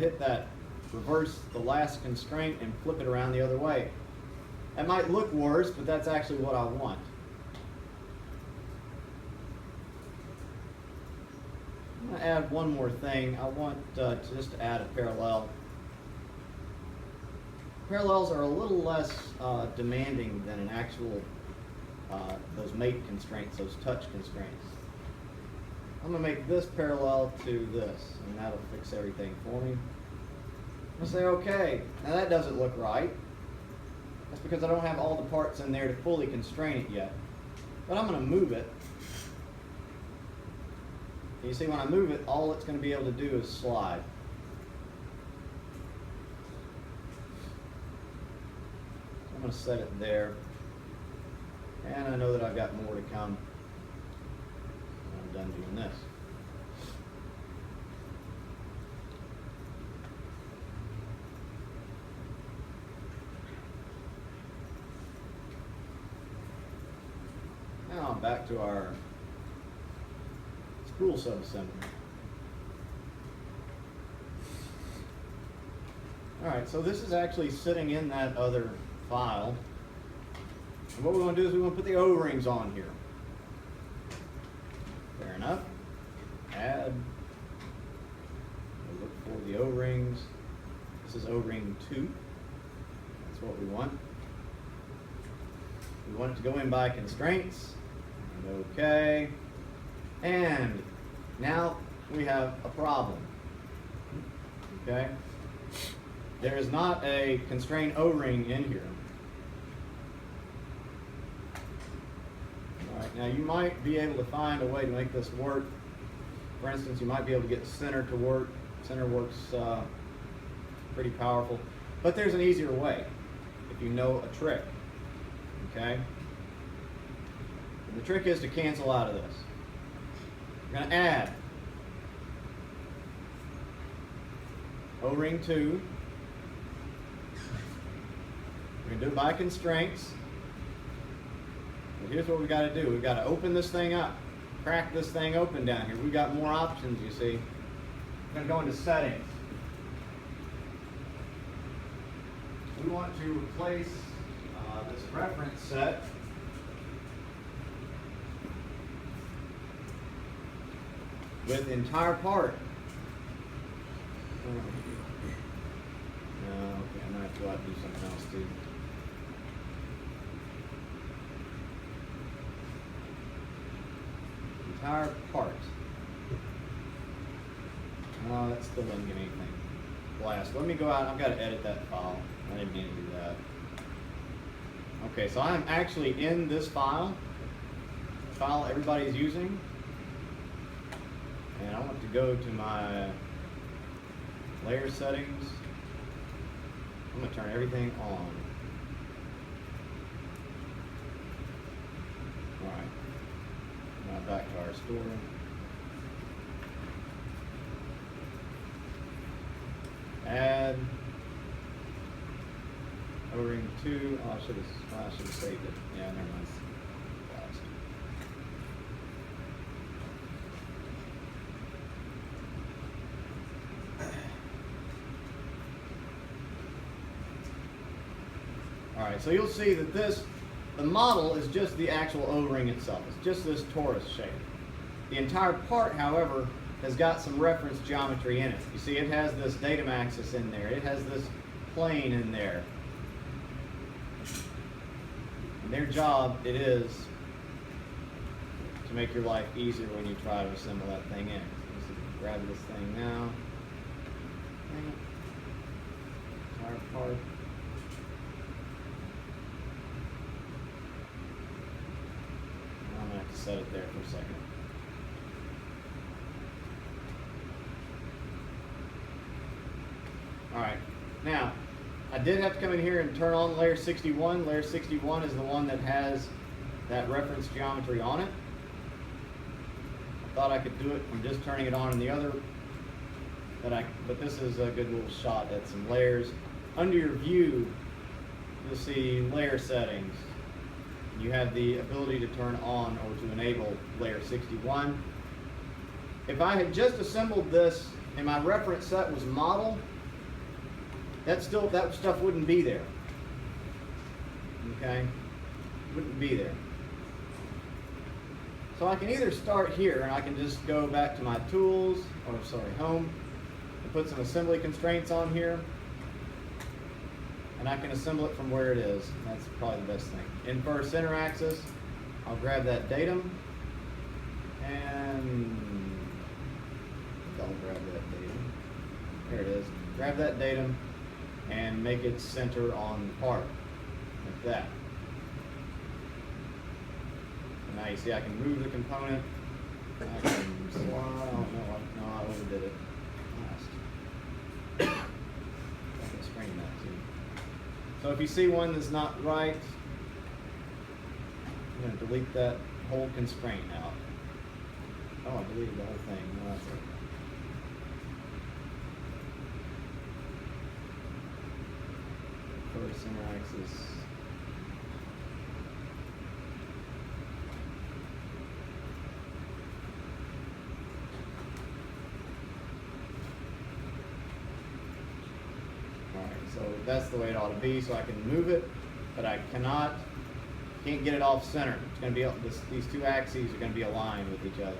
hit that reverse the last constraint and flip it around the other way. That might look worse, but that's actually what I want. I'm going to add one more thing. I want just to add a parallel. Parallels are a little less demanding than an actual, those mate constraints, those touch constraints. I'm going to make this parallel to this, and that'll fix everything for me. I'm going to say, okay, now that doesn't look right. That's because I don't have all the parts in there to fully constrain it yet. But I'm going to move it. And you see, when I move it, all it's going to be able to do is slide. I'm going to set it there. And I know that I've got more to come when I'm done doing this. Now back to our spool subassembly. Alright, so this is actually sitting in that other file. And what we want to do is we want to put the O-rings on here. Fair enough. Add. We'll look for the O-rings. This is O-ring 2. That's what we want. We want it to go in by constraints. And okay. And now we have a problem. Okay? There is not a constraint O-ring in here. Alright, now you might be able to find a way to make this work. For instance, you might be able to get center to work. Center works pretty powerful. But there's an easier way if you know a trick. Okay? And the trick is to cancel out of this. We're going to add O-ring 2. We're going to do it by constraints. But here's what we've got to do. We've got to open this thing up. Crack this thing open down here. We've got more options, you see. We're going to go into settings. We want to replace this reference set with entire part. No, okay, I'm going to have to go out and do something else too. Entire part. Oh, that still doesn't get anything. Blast. Let me go out. I've got to edit that file. I didn't mean to do that. Okay, so I'm actually in this file. The file everybody's using. And I want to go to my layer settings. I'm going to turn everything on. Alright. Now back to our story. Add O-ring 2. Oh, I should have saved it. Yeah, never mind. Last. Alright, so you'll see that the model is just the actual O-ring itself. It's just this torus shape. The entire part, however, has got some reference geometry in it. You see, it has this datum axis in there. It has this plane in there. And their job, it is to make your life easier when you try to assemble that thing in. So grab this thing now. Entire part. I'm going to have to set it there for a second. Alright, now, I did have to come in here and turn on layer 61. Layer 61 is the one that has that reference geometry on it. I thought I could do it from just turning it on in the other, but this is a good little shot at some layers. Under your view, you'll see layer settings. You have the ability to turn on or to enable layer 61. If I had just assembled this and my reference set was model, that stuff wouldn't be there. Okay? Wouldn't be there. So I can either start here and I can just go back to my tools, or sorry, home, and put some assembly constraints on here. And I can assemble it from where it is. That's probably the best thing. Infer center axis, I'll grab that datum, and I'll grab that datum. There it is. Grab that datum and make it center on the part, like that. And now you see I can move the component. I can slide. Oh no, I overdid it. Last. I can screen that too. So if you see one that's not right, I'm going to delete that whole constraint out. Oh, I deleted the whole thing. No, that's it. First center axis. So that's the way it ought to be. So I can move it, but I can't get it off center. It's going to be these two axes are going to be aligned with each other.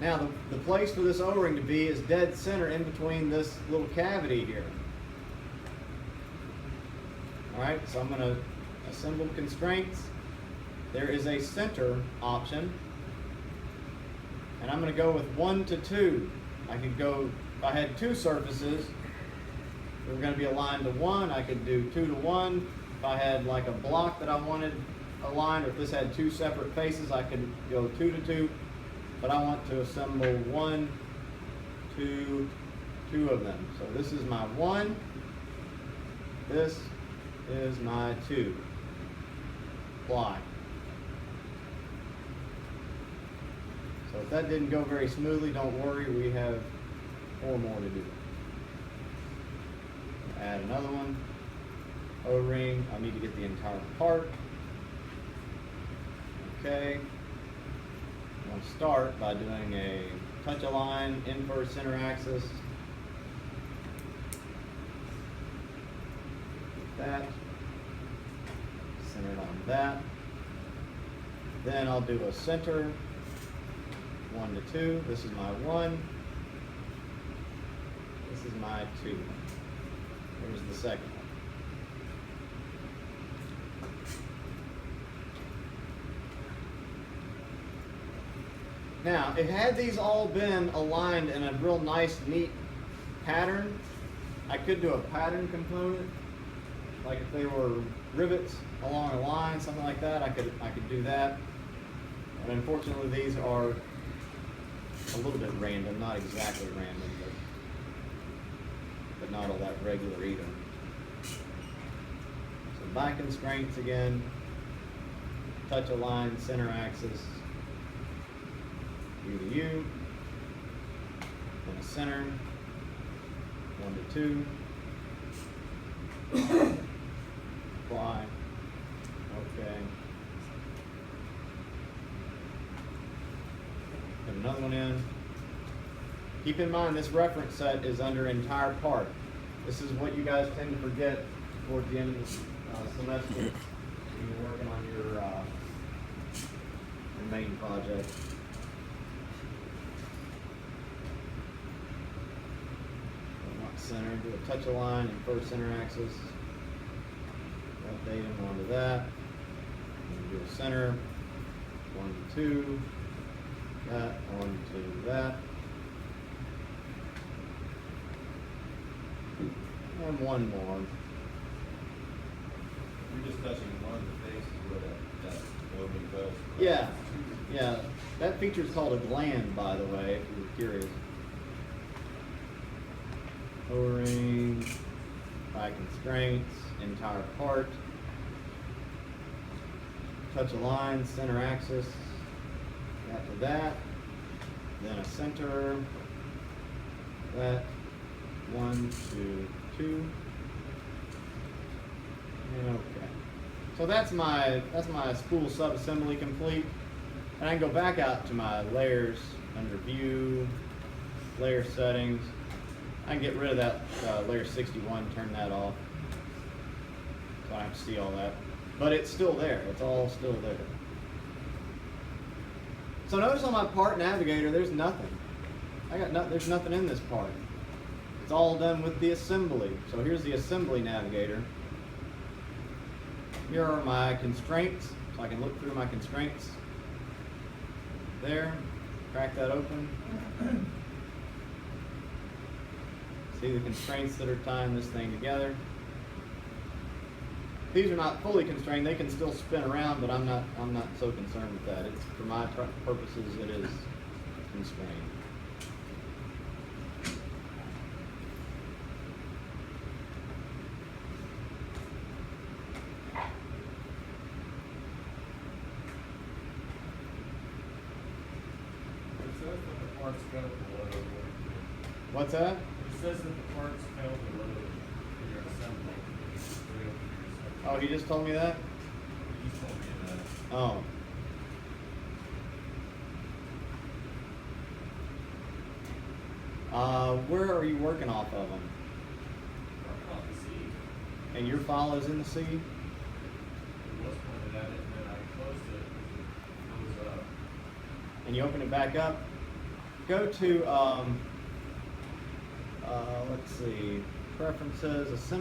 Now the place for this O-ring to be is dead center in between this little cavity here. All right, so I'm going to assemble constraints. There is a center option, and I'm going to go with 1 to 2. I could go, if I had two surfaces, they were going to be aligned to 1, I could do 2 to 1. If I had like a block that I wanted aligned, or if this had two separate faces, I could go 2 to 2. But I want to assemble 1, 2, 2 of them. So this is my 1, this is my 2. Apply. So if that didn't go very smoothly, don't worry, we have 4 more to do. Add another one. O-ring, I need to get the entire part. Okay. I'm going to start by doing a touch align, infer center axis. That. Center it on that. Then I'll do a center. 1 to 2. This is my 1. This is my 2. Here's the second one. Now, had these all been aligned in a real nice, neat pattern, I could do a pattern component. Like if they were rivets along a line, something like that, I could do that. But unfortunately, these are a little bit random, not exactly random, but not all that regular either. So by constraints again, touch align, center axis, U to U, then a center, 1 to 2, apply, okay. Put another one in. Keep in mind this reference set is under entire part. This is what you guys tend to forget towards the end of the semester when you're working on your main project. Center, do a touch align and first center axis. That datum onto that. And do a center, 1 to 2. That, 1 to that. And 1 more. You're just touching one of the faces where that O-ring goes. Yeah, yeah. That feature is called a gland, by the way, if you were curious. O-ring, by constraints, entire part, touch align, center axis, that to that, then a center, that, 1 to 2, and okay. So that's my spool subassembly complete. And I can go back out to my layers under view, layer settings. I can get rid of that layer 61, turn that off. So I don't have to see all that. But it's still there. It's all still there. So notice on my part navigator, there's nothing. There's nothing in this part. It's all done with the assembly. So here's the assembly navigator. Here are my constraints, so I can look through my constraints. There, crack that open. See the constraints that are tying this thing together. These are not fully constrained, they can still spin around, but I'm not so concerned with that. It's, for my purposes, it is constrained. It says that the parts failed to load. What's that? It says that the parts failed to load in your assembly. Oh, he just told me that? He told me that. Oh. Where are you working off of them? Working off the C. And your file is in the C? It was pointed at it, and then I closed it because it was And you open it back up. Go to, let's see, preferences, assembly.